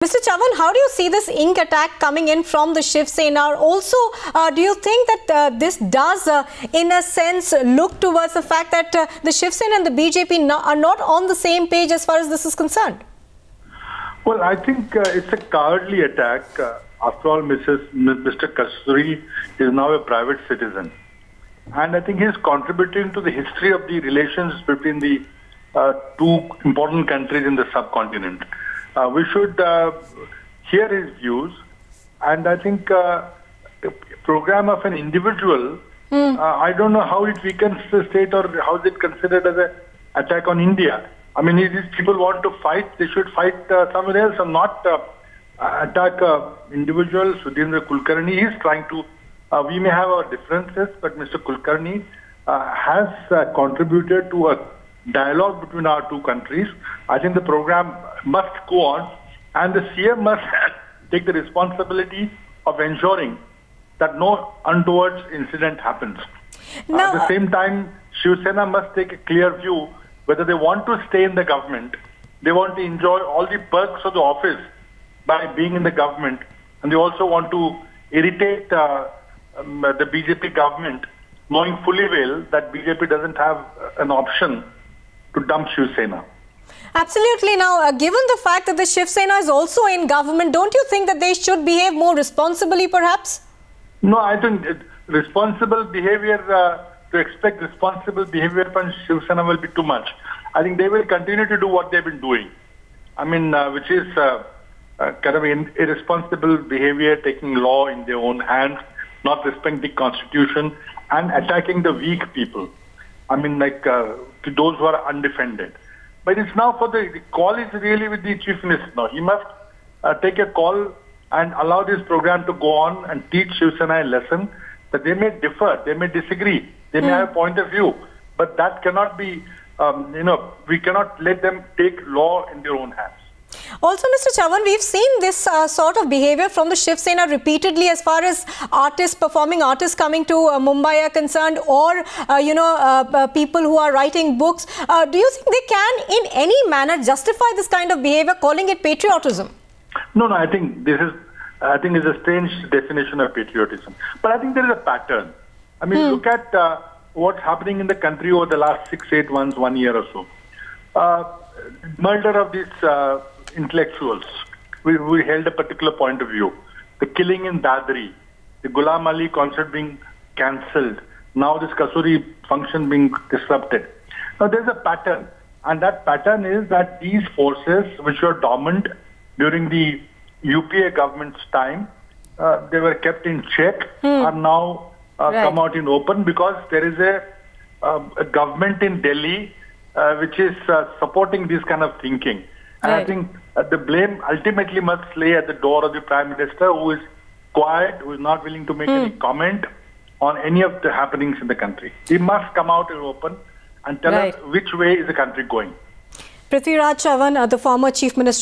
Mr. Chavan, how do you see this ink attack coming in from the Shiv Sena? Also, do you think that this does, in a sense, look towards the fact that the Shiv Sena and the BJP are not on the same page as far as this is concerned? Well, I think it's a cowardly attack. After all, Mr. Kasuri is now a private citizen. And I think he's contributing to the history of the relations between the two important countries in the subcontinent. We should hear his views, and I think a program of an individual, I don't know how it weakens the state or how is it considered as an attack on India. I mean, if people want to fight, they should fight somewhere else and not attack individual. Sudheendra Kulkarni is trying to, we may have our differences, but Mr. Kulkarni has contributed to a dialogue between our two countries. I think the program must go on, and the CM must take the responsibility of ensuring that no untoward incident happens. At the same time, Shiv Sena must take a clear view whether they want to stay in the government, they want to enjoy all the perks of the office by being in the government, and they also want to irritate the BJP government, knowing fully well that BJP doesn't have an option to dump Shiv Sena. Absolutely. Now, given the fact that the Shiv Sena is also in government, don't you think that they should behave more responsibly, perhaps? No, I think responsible behavior, to expect responsible behavior from Shiv Sena will be too much. I think they will continue to do what they've been doing. I mean, which is kind of irresponsible behavior, taking law in their own hands, not respecting the constitution, and attacking the weak people. I mean, like to those who are undefended. But it's now for the call is really with the Chief Minister now. He must take a call and allow this program to go on and teach Shiv Sena a lesson that they may differ, they may disagree, they may have a point of view, but that cannot be, we cannot let them take law in their own hands. Also, Mr. Chavan, we've seen this sort of behavior from the Shiv Sena repeatedly as far as artists, performing artists coming to Mumbai are concerned, or, people who are writing books. Do you think they can in any manner justify this kind of behavior, calling it patriotism? No, I think this is, it's a strange definition of patriotism. But I think there is a pattern. I mean, look at what's happening in the country over the last 6-8 months, 1 year or so. Murder of these intellectuals. We held a particular point of view. The killing in Dadri, the Ghulam Ali concert being cancelled, now this Kasuri function being disrupted. Now there's a pattern, and that pattern is that these forces which were dormant during the UPA government's time, they were kept in check, are now come out in open because there is a government in Delhi which is supporting this kind of thinking. And I think the blame ultimately must lay at the door of the Prime Minister, who is quiet, who is not willing to make any comment on any of the happenings in the country. He must come out in open and tell us which way is the country going. Prithviraj Chavan, the former Chief Minister